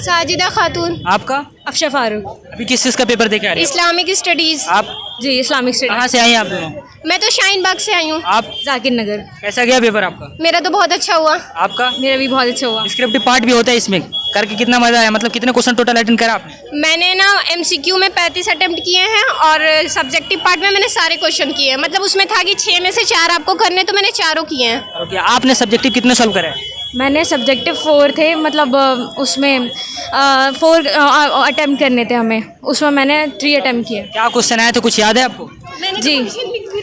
साजिदा खातून। आपका? अफशा फारूक। अभी किस चीज़ का पेपर दे के आ रही इस्लामिक स्टडीज। हैं आप? जी इस्लामिक स्टडी। कहाँ से आई हैं आप दोनों? मैं तो शाहीन बाग से आई हूँ। आप? जाकिर नगर। कैसा गया पेपर आपका? मेरा तो बहुत अच्छा हुआ। आपका? मेरा भी बहुत अच्छा हुआ। डिस्क्रिप्टिव पार्ट भी होता है इसमें, करके कितना मजा आया? मतलब कितने क्वेश्चन टोटल अटेंड करा आपने? मैंने ना MCQ में 35 अटेम्प्ट किए हैं और सब्जेक्टिव पार्ट में मैंने सारे क्वेश्चन किए हैं। मतलब उसमें था कि 6 में से 4 आपको करने, तो मैंने चारों किए हैं। ओके, आपने सब्जेक्टिव कितने सॉल्व करे? मैंने सब्जेक्टिव 4 थे, मतलब उसमें 4 अटेम्प्ट करने थे हमें, उसमें मैंने 3 अटेम्प्ट किए। क्या क्वेश्चन आए थे, कुछ याद है आपको? जी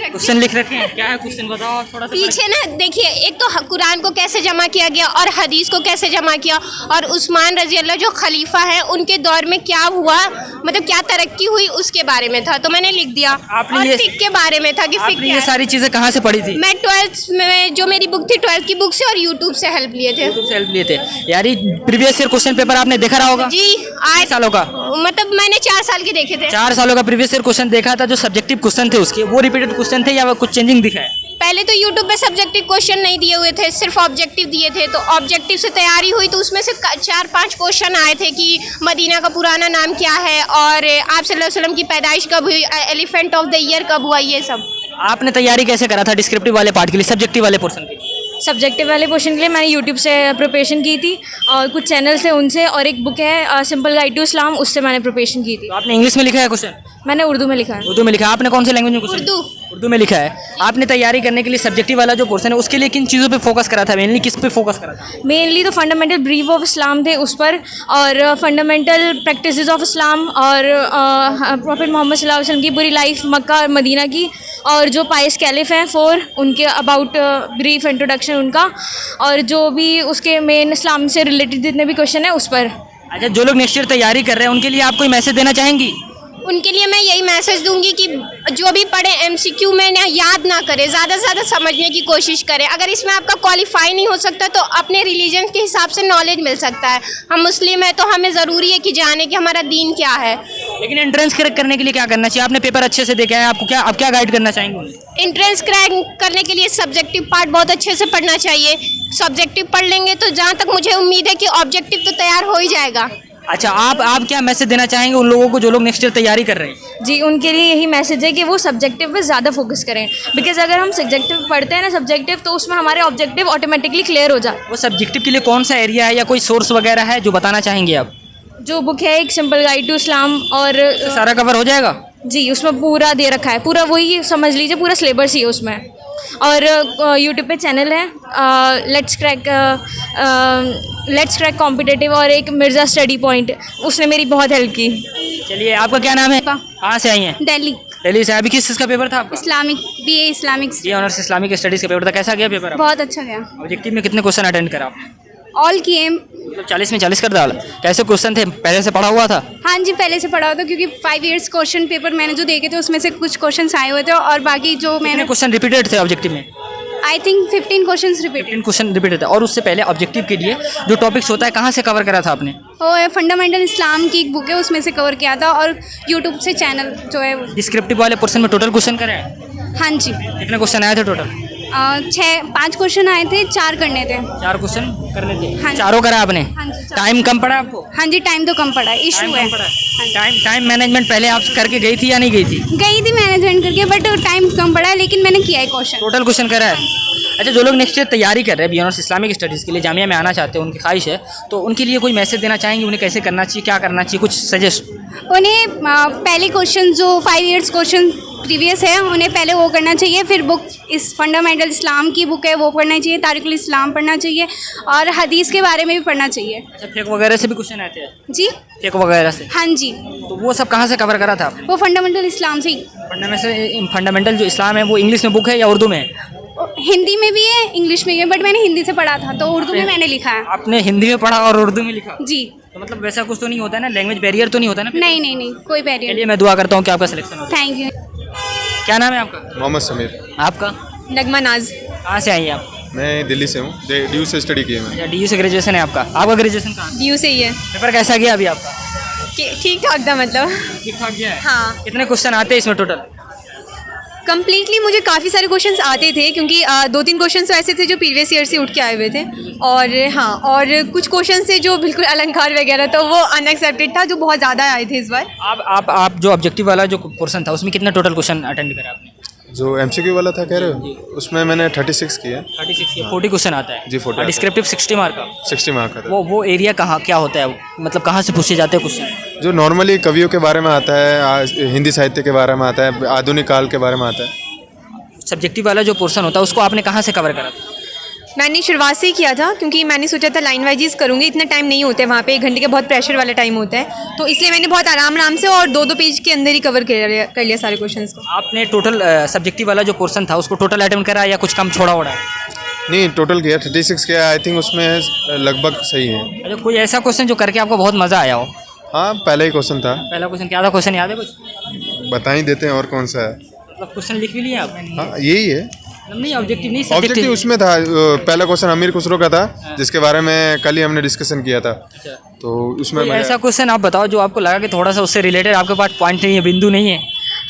क्वेश्चन लिख रखे हैं, क्या है क्वेश्चन बताओ थोड़ा सा। पीछे ना देखिए, एक तो कुरान को कैसे जमा किया गया और हदीस को कैसे जमा किया, और उस्मान रजी अल्लाह जो खलीफा है उनके दौर में क्या हुआ, मतलब क्या तरक्की हुई उसके बारे में था, तो मैंने लिख दिया। आपने और ये- फिक के बारे में था कि फिक आपने क्या ये है। सारी चीजें कहाँ से पढ़ी थी? मैं 12th में जो मेरी बुक थी 12th की बुक से और यूट्यूब से हेल्प लिए थे। यूट्यूब से हेल्प लिए थे यार। प्रीवियस ईयर क्वेश्चन पेपर आपने देखा रहा होगा? जी कितने सालों का? मतलब मैंने 4 साल के देखे थे। 4 सालों का प्रीवियस ईयर क्वेश्चन देखा था। जो सब्जेक्टिव क्वेश्चन थे उसके, वो रिपीटेड क्वेश्चन थे या कुछ चेंजिंग दिखा है? पहले तो यूट्यूब पे सब्जेक्टिव क्वेश्चन नहीं दिए हुए थे, सिर्फ ऑब्जेक्टिव दिए थे। तो ऑब्जेक्टिव से तैयारी हुई तो उसमें से 4-5 क्वेश्चन आए थे कि मदीना का पुराना नाम क्या है, और आप सल्लल्लाहु अलैहि वसल्लम की पैदाइश कब हुई, एलिफेंट ऑफ द ईयर कब हुआ, ये सब। आपने तैयारी कैसे करा था डिस्क्रिप्टिव वाले पार्ट के लिए, सब्जेक्टिव वाले पोर्शन के लिए? सब्जेक्टिव वाले क्वेश्चन के लिए मैंने यूट्यूब से प्रिपरेशन की थी, और कुछ चैनल्स थे उनसे, और एक बुक है सिंपल गाइड टू इस्लाम, उससे मैंने प्रिपरेशन की थी। तो आपने इंग्लिश में लिखा है क्वेश्चन? मैंने उर्दू में लिखा है। उर्दू में लिखा है। आपने कौन से लैंग्वेज में क्वेश्चन? उर्दू। उर्दू में लिखा है। आपने तैयारी करने के लिए सब्जेक्टिव वाला जो पोर्शन है उसके लिए किन चीज़ों पे फोकस करा था? मेनली किस पे फोकस करा था? मेनली तो फंडामेंटल ब्रीफ ऑफ इस्लाम थे उस पर, और फंडामेंटल प्रैक्टिसेस ऑफ इस्लाम, और प्रॉफिट मोहम्मद सल्लल्लाहु अलैहि वसल्लम की पूरी लाइफ मक्का और मदीना की, और जो पाइस कैलिफ हैं 4 उनके अबाउट ब्रीफ इंट्रोडक्शन उनका, और जो भी उसके मेन इस्लाम से रिलेटेड जितने भी क्वेश्चन हैं उस पर। अच्छा, जो लोग नेक्स्ट ईयर तैयारी कर रहे हैं उनके लिए आप कोई मैसेज देना चाहेंगी? उनके लिए मैं यही मैसेज दूंगी कि जो भी पढ़े MCQ में ना याद ना करें, ज़्यादा से ज़्यादा समझने की कोशिश करें। अगर इसमें आपका क्वालिफाई नहीं हो सकता तो अपने रिलीजन के हिसाब से नॉलेज मिल सकता है। हम मुस्लिम हैं तो हमें ज़रूरी है कि जाने कि हमारा दीन क्या है। लेकिन एंट्रेंस क्रैक करने के लिए क्या करना चाहिए? आपने पेपर अच्छे से देखा है, आपको क्या, आप क्या गाइड करना चाहेंगे उन्हें? एंट्रेंस क्रैक करने के लिए सब्जेक्टिव पार्ट बहुत अच्छे से पढ़ना चाहिए। सब्जेक्टिव पढ़ लेंगे तो जहाँ तक मुझे उम्मीद है कि ऑब्जेक्टिव तो तैयार हो ही जाएगा। अच्छा, आप क्या मैसेज देना चाहेंगे उन लोगों को जो लोग नेक्स्ट ईयर तैयारी कर रहे हैं? जी, उनके लिए यही मैसेज है कि वो सब्जेक्टिव पे ज़्यादा फोकस करें, बिकॉज अगर हम सब्जेक्टिव पढ़ते हैं ना सब्जेक्टिव, तो उसमें हमारे ऑब्जेक्टिव ऑटोमेटिकली क्लियर हो जाए। वो सब्जेक्टिव के लिए कौन सा एरिया है या कोई सोर्स वगैरह है जो बताना चाहेंगे आप? जो बुक है एक सिंपल गाइड टू इस्लाम, और सारा कवर हो जाएगा? जी उसमें पूरा दे रखा है, पूरा वही समझ लीजिए पूरा सिलेबस ही है उसमें। और यूट्यूब पे चैनल है लेट्स क्रैक कॉम्पिटिटिव, और एक मिर्ज़ा स्टडी पॉइंट, उसने मेरी बहुत हेल्प की। चलिए, आपका क्या नाम है? कहाँ से आई हैं? दिल्ली। दिल्ली से। अभी किस चीज़ का पेपर था आपका? Islamic BA Islamic. ये ऑनर्स इस्लामिक स्टडीज़ का पेपर था। कैसा गया पेपर? बहुत अच्छा गया। ऑब्जेक्टिव में कितने क्वेश्चन अटेंड करा आपने? ऑल किए। मतलब 40 में 40 कर डाला। कैसे क्वेश्चन थे, पहले से पढ़ा हुआ था? हाँ जी, पहले से पढ़ा हुआ था, क्योंकि 5 इयर्स क्वेश्चन पेपर मैंने जो देखे थे उसमें से कुछ क्वेश्चंस आए हुए थे, और बाकी जो कितने मैंने क्वेश्चन रिपीटेड थे ऑब्जेक्टिव में? I think 15 questions repeated. 15 question repeated थे। और उससे पहले ऑब्जेक्टिव के लिए जो टॉपिक्स होता है कहाँ से कवर करा था आपने? वो फंडामेंटल इस्लाम की एक बुक है, उसमें से कवर किया था, और यूट्यूब से चैनल जो है वो। डिस्क्रिप्टिव वाले पोर्शन में टोटल क्वेश्चन करे हैं? हाँ जी। कितने क्वेश्चन आए थे टोटल? 5 क्वेश्चन आए थे, 4 करने थे। 4 क्वेश्चन करने थे। हाँ जी। चारों करा आपने? हाँ जी, चार। टाइम कम पड़ा आपको? हाँ जी, टाइम तो कम पड़ा है, इशू है। टाइम मैनेजमेंट पहले आप करके गई थी या नहीं गई थी? गई थी मैनेजमेंट करके, बट टाइम कम पड़ा है, लेकिन मैंने किया है क्वेश्चन। टोटल क्वेश्चन करा है। अच्छा, जो लोग नेक्स्ट ईयर तैयारी कर रहे हैं ऑनर्स इस्लामिक स्टडीज़ के लिए, जामिया में आना चाहते हैं, उनकी ख्वाहिश है, तो उनके लिए कोई मैसेज देना चाहेंगे? उन्हें कैसे करना चाहिए, क्या करना चाहिए, कुछ सजेस्ट? उन्हें पहले क्वेश्चन जो 5 इयर्स क्वेश्चन प्रीवियस है उन्हें पहले वो करना चाहिए, फिर बुक इस फंडामेंटल इस्लाम की बुक है वो पढ़ना चाहिए, तारिकुल इस्लाम पढ़ना चाहिए, और हदीस के बारे में भी पढ़ना चाहिए। अच्छा, फेक वगैरह से भी क्वेश्चन आते हैं? जी फेक वगैरह से? हाँ जी, तो वो सब कहाँ से कवर करा था आपने? वो फंडामेंटल इस्लाम से ही। फंडामेंटल जो इस्लाम है वो इंग्लिश में बुक है या उर्दू में है? हिंदी में भी है, इंग्लिश में भी है, बट मैंने हिंदी से पढ़ा था तो उर्दू में मैंने लिखा है। आपने हिंदी में पढ़ा और उर्दू में लिखा? जी। तो मतलब वैसा कुछ तो नहीं होता है ना, लैंग्वेज बैरियर तो नहीं होता ना? नहीं नहीं नहीं, कोई बैरियर। चलिए, मैं दुआ करता हूँ कि आपका सिलेक्शन हो। Thank you. क्या नाम है आपका? मोहम्मद समीर। आपका? नगमा नाज। कहाँ से आई हैं आप? मैं दिल्ली से हूँ, DU से स्टडी किया मैंने। अच्छा, DU से ग्रेजुएशन है आपका। आपका ग्रेजुएशन कहाँ? DU से ही है। पेपर कैसा गया अभी आपका? ठीक ठाक था, मतलब ठीक ठाक गया है। हाँ। कितने क्वेश्चन आते हैं इसमें टोटल? कम्प्लीटली मुझे काफ़ी सारे क्वेश्चंस आते थे क्योंकि 2-3 क्वेश्चंस तो ऐसे थे जो प्रीवियस ईयर से उठ के आए हुए थे और हाँ और कुछ क्वेश्चन थे जो बिल्कुल अलंकार वगैरह तो वो अनएक्सेप्टेड था जो बहुत ज़्यादा आए थे इस बार। आप जो ऑब्जेक्टिव वाला जो पोर्सन था उसमें कितना टोटल क्वेश्चन अटेंड करा आपने? जो MCQ वाला था कह रहे हो, उसमें मैंने 36 किया। 36 या 40 क्वेश्चन आता है जी, 40 आता है। डिस्क्रिप्टिव 60 मार्क का। 60 मार्क का था। वो एरिया कहाँ क्या होता है, मतलब कहाँ से पूछे जाते हैं क्वेश्चन? जो नॉर्मली कवियों के बारे में आता है, हिंदी साहित्य के बारे में आता है, आधुनिक काल के बारे में आता है। सब्जेक्टिव वाला जो पोर्सन होता है उसको आपने कहाँ से कवर करा था? मैंने शुरुआत से ही किया था क्योंकि मैंने सोचा था लाइन वाइज करूँगी, इतना टाइम नहीं होता है वहाँ पे, 1 घंटे का बहुत प्रेशर वाला टाइम होता है तो इसलिए मैंने बहुत आराम से और 2-2 पेज के अंदर ही कवर कर लिया सारे क्वेश्चंस को। आपने टोटल सब्जेक्टिव वाला जो पोर्सन था उसको टोटल अटेम्प्ट करा या कुछ कम छोड़ा ओड़ा है? नहीं, टोटल किया 36 किया। आई थिंक उसमें लगभग सही है। अच्छा, कोई ऐसा क्वेश्चन जो करके आपको बहुत मज़ा आया हो? हाँ, पहला ही क्वेश्चन था। पहला क्वेश्चन क्या था? क्वेश्चन याद है कुछ? बता ही देते हैं और कौन सा है। मतलब क्वेश्चन लिख भी लिया आपने? हाँ, यही है। नहीं ऑब्जेक्टिव नहीं, ऑब्जेक्टिव उसमें था। पहला क्वेश्चन अमीर खुसरो का था जिसके बारे में कल ही हमने डिस्कशन किया था। तो उसमें कोई ऐसा क्वेश्चन आप बताओ जो आपको लगा कि थोड़ा सा उससे रिलेटेड आपके पास पॉइंट नहीं है, बिंदु नहीं है?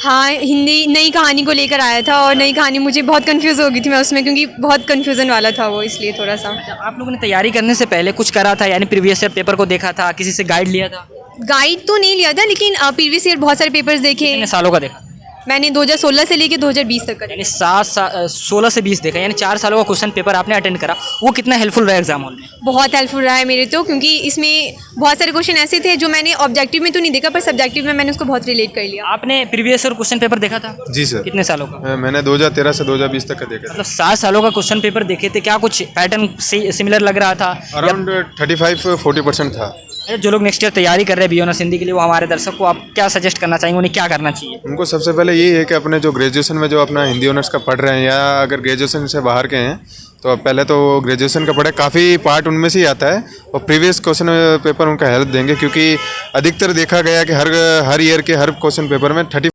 हाँ, हिंदी नई कहानी को लेकर आया था और नई कहानी मुझे बहुत कंफ्यूज हो गई थी मैं उसमें क्योंकि बहुत कंफ्यूजन वाला था वो, इसलिए थोड़ा सा। आप लोगों ने तैयारी करने से पहले कुछ करा था, यानी प्रीवियस ईयर पेपर को देखा था, किसी से गाइड लिया था? गाइड तो नहीं लिया था लेकिन प्रीवियस ईयर बहुत सारे पेपर्स देखे। कितने सालों का देखा? मैंने 2016 से लेके 2020 तक का। यानी 16 से 20 देखा, यानी 4 सालों का क्वेश्चन पेपर आपने अटेंड करा। वो कितना हेल्पफुल रहा एग्जाम हॉल में? बहुत हेल्पफुल रहा है मेरे तो क्योंकि इसमें बहुत सारे क्वेश्चन ऐसे थे जो मैंने ऑब्जेक्टिव में तो नहीं देखा पर सब्जेक्टिव में मैंने उसको बहुत रिलेट कर लिया। आपने प्रीवियस ईयर क्वेश्चन पेपर देखा था? जी सर। कितने सालों का? मैंने 2013 से 2020 तक का देखा था। मतलब 7 सालों का क्वेश्चन पेपर देखे थे, क्या कुछ पैटर्न सिमिलर लग रहा था? अराउंड 35-40% था। जो लोग नेक्स्ट ईयर तैयारी कर रहे हैं बी.ऑनर्स हिंदी के लिए, वो हमारे दर्शक को आप क्या सजेस्ट करना चाहेंगे, उन्हें क्या करना चाहिए? उनको सबसे पहले यही है कि अपने जो ग्रेजुएशन में जो अपना हिंदी ऑनर्स का पढ़ रहे हैं या अगर ग्रेजुएशन से बाहर के हैं तो पहले तो ग्रेजुएशन का पढ़े, काफ़ी पार्ट उनमें से ही आता है और प्रीवियस क्वेश्चन पेपर उनका हेल्प देंगे क्योंकि अधिकतर देखा गया कि हर ईयर के हर क्वेश्चन पेपर में 30